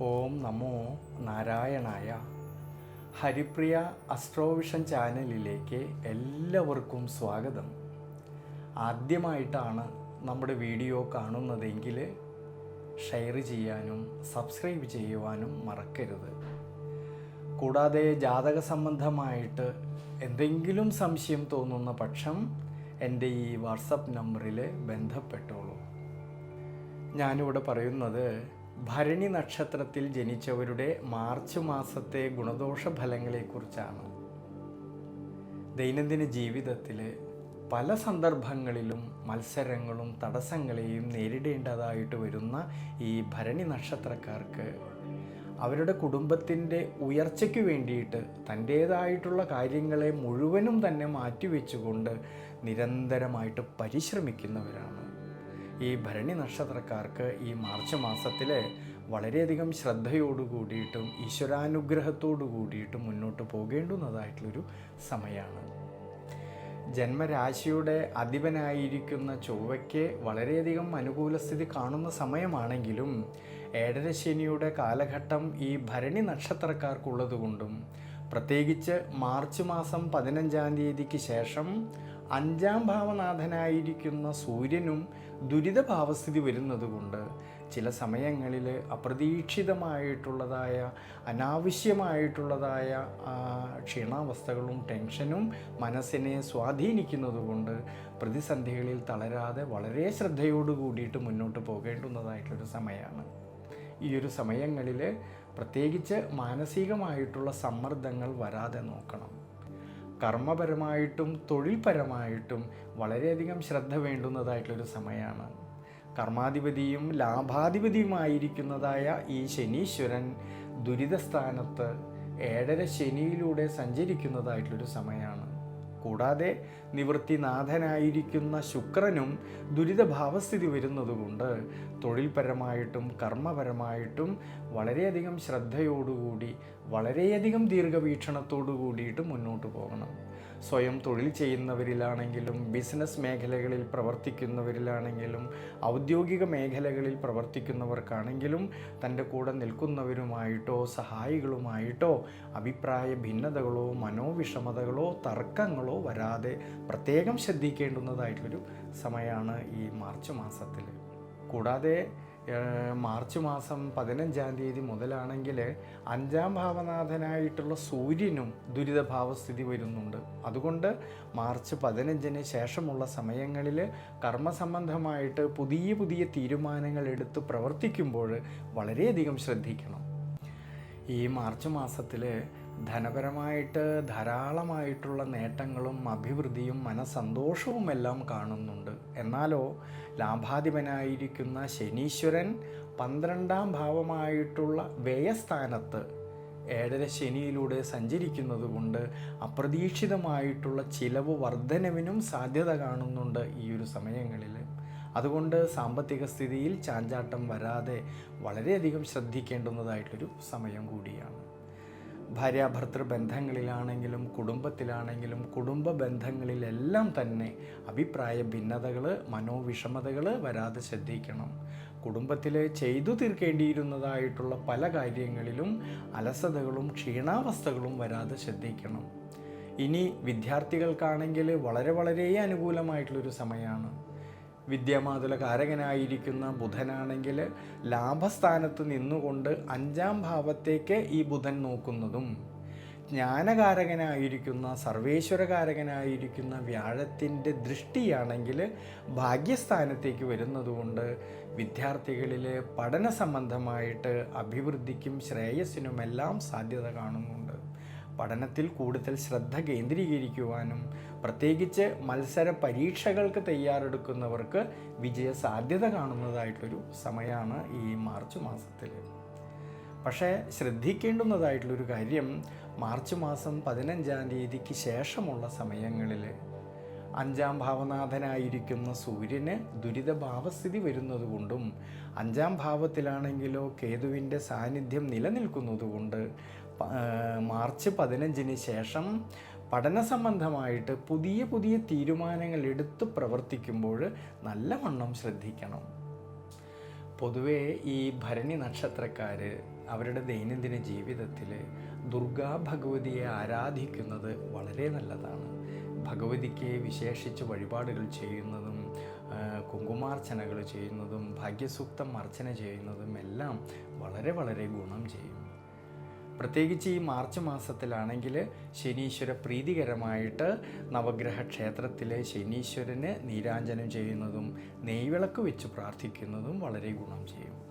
ഓം നമോ നാരായണായ. ഹരിപ്രിയ അസ്ട്രോവിഷൻ ചാനലിലേക്ക് എല്ലാവർക്കും സ്വാഗതം. ആദ്യമായിട്ടാണ് നമ്മുടെ വീഡിയോ കാണുന്നതെങ്കിൽ ഷെയർ ചെയ്യാനും സബ്സ്ക്രൈബ് ചെയ്യുവാനും മറക്കരുത്. കൂടാതെ ജാതക സംബന്ധമായിട്ട് എന്തെങ്കിലും സംശയം തോന്നുന്ന പക്ഷം എൻ്റെ ഈ വാട്സപ്പ് നമ്പറിൽ ബന്ധപ്പെട്ടോളൂ. ഞാനിവിടെ പറയുന്നത് ഭരണി നക്ഷത്രത്തിൽ ജനിച്ചവരുടെ മാർച്ച് മാസത്തെ ഗുണദോഷ ഫലങ്ങളെക്കുറിച്ചാണ്. ദൈനംദിന ജീവിതത്തിൽ പല സന്ദർഭങ്ങളിലും മത്സരങ്ങളും തടസ്സങ്ങളെയും നേരിടേണ്ടതായിട്ട് വരുന്ന ഈ ഭരണി നക്ഷത്രക്കാർക്ക് അവരുടെ കുടുംബത്തിൻ്റെ ഉയർച്ചയ്ക്ക് വേണ്ടിയിട്ട് തൻ്റേതായിട്ടുള്ള കാര്യങ്ങളെ മുഴുവനും തന്നെ മാറ്റിവെച്ചുകൊണ്ട് നിരന്തരമായിട്ട് പരിശ്രമിക്കുന്നവരാണ്. ഈ ഭരണി നക്ഷത്രക്കാർക്ക് ഈ മാർച്ച് മാസത്തിൽ വളരെയധികം ശ്രദ്ധയോടു കൂടിയിട്ടും ഈശ്വരാനുഗ്രഹത്തോടു കൂടിയിട്ടും മുന്നോട്ട് പോകേണ്ടുന്നതായിട്ടുള്ളൊരു സമയമാണ്. ജന്മരാശിയുടെ അധിപനായിരിക്കുന്ന ചൊവ്വയ്ക്ക് വളരെയധികം അനുകൂല സ്ഥിതി കാണുന്ന സമയമാണെങ്കിലും ഏഴരശനിയുടെ കാലഘട്ടം ഈ ഭരണി നക്ഷത്രക്കാർക്കുള്ളതുകൊണ്ടും പ്രത്യേകിച്ച് മാർച്ച് മാസം 15-ാം തീയതിക്ക് ശേഷം 5-ാം ഭാവനാഥനായിരിക്കുന്ന സൂര്യനും ദുരിതഭാവസ്ഥിതി വരുന്നതുകൊണ്ട് ചില സമയങ്ങളിൽ അപ്രതീക്ഷിതമായിട്ടുള്ളതായ അനാവശ്യമായിട്ടുള്ളതായ ക്ഷീണാവസ്ഥകളും ടെൻഷനും മനസ്സിനെ സ്വാധീനിക്കുന്നതുകൊണ്ട് പ്രതിസന്ധികളിൽ തളരാതെ വളരെ ശ്രദ്ധയോടു കൂടിയിട്ട് മുന്നോട്ട് പോകേണ്ടുന്നതായിട്ടുള്ളൊരു സമയമാണ്. ഈ ഒരു സമയങ്ങളിൽ പ്രത്യേകിച്ച് മാനസികമായിട്ടുള്ള സമ്മർദ്ദങ്ങൾ വരാതെ നോക്കണം. കർമ്മപരമായിട്ടും തൊഴിൽപരമായിട്ടും വളരെയധികം ശ്രദ്ധ വേണ്ടുന്നതായിട്ടുള്ളൊരു സമയമാണ്. കർമാധിപതിയും ലാഭാധിപതിയുമായിരിക്കുന്നതായ ഈ ശനീശ്വരൻ ദുരിതസ്ഥാനത്ത് 7.5 ശനിയിലൂടെ സഞ്ചരിക്കുന്നതായിട്ടുള്ളൊരു സമയമാണ്. കൂടാതെ നിവൃത്തിനാഥനായിരിക്കുന്ന ശുക്രനും ദുരിതഭാവസ്ഥിതി വരുന്നതുകൊണ്ട് തൊഴിൽപരമായിട്ടും കർമ്മപരമായിട്ടും വളരെയധികം ശ്രദ്ധയോടുകൂടി വളരെയധികം ദീർഘവീക്ഷണത്തോടു കൂടിയിട്ട് മുന്നോട്ട് പോകണം. സ്വയം തൊഴിൽ ചെയ്യുന്നവരിലാണെങ്കിലും ബിസിനസ് മേഖലകളിൽ പ്രവർത്തിക്കുന്നവരിലാണെങ്കിലും ഔദ്യോഗിക മേഖലകളിൽ പ്രവർത്തിക്കുന്നവർക്കാണെങ്കിലും തൻ്റെ കൂടെ നിൽക്കുന്നവരുമായിട്ടോ സഹായികളുമായിട്ടോ അഭിപ്രായ ഭിന്നതകളോ മനോവിഷമതകളോ തർക്കങ്ങളോ വരാതെ പ്രത്യേകം ശ്രദ്ധിക്കേണ്ടുന്നതായിട്ടുള്ളൊരു സമയമാണ് ഈ മാർച്ച് മാസത്തിൽ. കൂടാതെ മാർച്ച് മാസം 15-ാം തീയതി മുതലാണെങ്കിൽ 5-ാം ഭാവനാഥനായിട്ടുള്ള സൂര്യനും ദുരിതഭാവസ്ഥിതി വരുന്നുണ്ട്. അതുകൊണ്ട് മാർച്ച് 15-ന് ശേഷമുള്ള സമയങ്ങളിൽ കർമ്മസംബന്ധമായിട്ട് പുതിയ തീരുമാനങ്ങൾ എടുത്ത് പ്രവർത്തിക്കുമ്പോൾ വളരെയധികം ശ്രദ്ധിക്കണം. ഈ മാർച്ച് മാസത്തിൽ ധനപരമായിട്ട് ധാരാളമായിട്ടുള്ള നേട്ടങ്ങളും അഭിവൃദ്ധിയും മനസ്സന്തോഷവും എല്ലാം കാണുന്നുണ്ട്. എന്നാലോ ലാഭാധിപനായിരിക്കുന്ന ശനീശ്വരൻ 12-ാം ഭാവമായിട്ടുള്ള വ്യയസ്ഥാനത്ത് 7.5 ശനിയിലൂടെ സഞ്ചരിക്കുന്നത് കൊണ്ട് അപ്രതീക്ഷിതമായിട്ടുള്ള ചിലവ് വർധനവിനും സാധ്യത കാണുന്നുണ്ട് ഈ ഒരു സമയങ്ങളിൽ. അതുകൊണ്ട് സാമ്പത്തിക സ്ഥിതിയിൽ ചാഞ്ചാട്ടം വരാതെ വളരെയധികം ശ്രദ്ധിക്കേണ്ടുന്നതായിട്ടൊരു സമയം കൂടിയാണ്. ഭാര്യാഭർത്തൃ ബന്ധങ്ങളിലാണെങ്കിലും കുടുംബത്തിലാണെങ്കിലും കുടുംബ ബന്ധങ്ങളിലെല്ലാം തന്നെ അഭിപ്രായ ഭിന്നതകൾ മനോവിഷമതകൾ വരാതെ ശ്രദ്ധിക്കണം. കുടുംബത്തിൽ ചെയ്തു തീർക്കേണ്ടിയിരുന്നതായിട്ടുള്ള പല കാര്യങ്ങളിലും അലസതകളും ക്ഷീണാവസ്ഥകളും വരാതെ ശ്രദ്ധിക്കണം. ഇനി വിദ്യാർത്ഥികൾക്കാണെങ്കിൽ വളരെ അനുകൂലമായിട്ടുള്ളൊരു സമയമാണ്. വിദ്യാമാതുല കാരകനായിരിക്കുന്ന ബുധനാണെങ്കിൽ ലാഭസ്ഥാനത്ത് നിന്നുകൊണ്ട് 5-ാം ഭാവത്തേക്ക് ഈ ബുധൻ നോക്കുന്നതും ജ്ഞാനകാരകനായിരിക്കുന്ന സർവേശ്വരകാരകനായിരിക്കുന്ന വ്യാഴത്തിൻ്റെ ദൃഷ്ടിയാണെങ്കിൽ ഭാഗ്യസ്ഥാനത്തേക്ക് വരുന്നതുകൊണ്ട് വിദ്യാർത്ഥികളിൽ പഠന സംബന്ധമായിട്ട് അഭിവൃദ്ധിക്കും ശ്രേയസ്സിനുമെല്ലാം സാധ്യത കാണുന്നുണ്ട്. പഠനത്തിൽ കൂടുതൽ ശ്രദ്ധ കേന്ദ്രീകരിക്കുവാനും പ്രത്യേകിച്ച് മത്സര പരീക്ഷകൾക്ക് തയ്യാറെടുക്കുന്നവർക്ക് വിജയ സാധ്യത കാണുന്നതായിട്ടൊരു സമയമാണ് ഈ മാർച്ച് മാസത്തിൽ. പക്ഷേ ശ്രദ്ധിക്കേണ്ടുന്നതായിട്ടുള്ളൊരു കാര്യം മാർച്ച് മാസം 15-ാം തീയതിക്ക് ശേഷമുള്ള സമയങ്ങളിൽ 5-ാം ഭാവനാഥനായിരിക്കുന്ന സൂര്യന് ദുരിതഭാവസ്ഥിതി വരുന്നതുകൊണ്ടും 5-ാം ഭാവത്തിലാണെങ്കിലോ കേതുവിൻ്റെ സാന്നിധ്യം നിലനിൽക്കുന്നതുകൊണ്ട് മാർച്ച് 15-ന് ശേഷം പഠന സംബന്ധമായിട്ട് പുതിയ തീരുമാനങ്ങൾ എടുത്ത് പ്രവർത്തിക്കുമ്പോൾ നല്ലവണ്ണം ശ്രദ്ധിക്കണം. പൊതുവേ ഈ ഭരണി നക്ഷത്രക്കാർ അവരുടെ ദൈനംദിന ജീവിതത്തിൽ ദുർഗാ ഭഗവതിയെ ആരാധിക്കുന്നത് വളരെ നല്ലതാണ്. ഭഗവതിക്ക് വിശേഷിച്ച് വഴിപാടുകൾ ചെയ്യുന്നതും കുങ്കുമാർച്ചനകൾ ചെയ്യുന്നതും ഭാഗ്യസൂക്തം അർച്ചന ചെയ്യുന്നതും എല്ലാം വളരെ വളരെ ഗുണം ചെയ്യും. പ്രത്യേകിച്ച് ഈ മാർച്ച് മാസത്തിലാണെങ്കിൽ ശനീശ്വര പ്രീതികരമായിട്ട് നവഗ്രഹ ക്ഷേത്രത്തിലെ ശനീശ്വരന് നീരാഞ്ജനം ചെയ്യുന്നതും നെയ്വിളക്ക് വെച്ച് പ്രാർത്ഥിക്കുന്നതും വളരെ ഗുണം ചെയ്യും.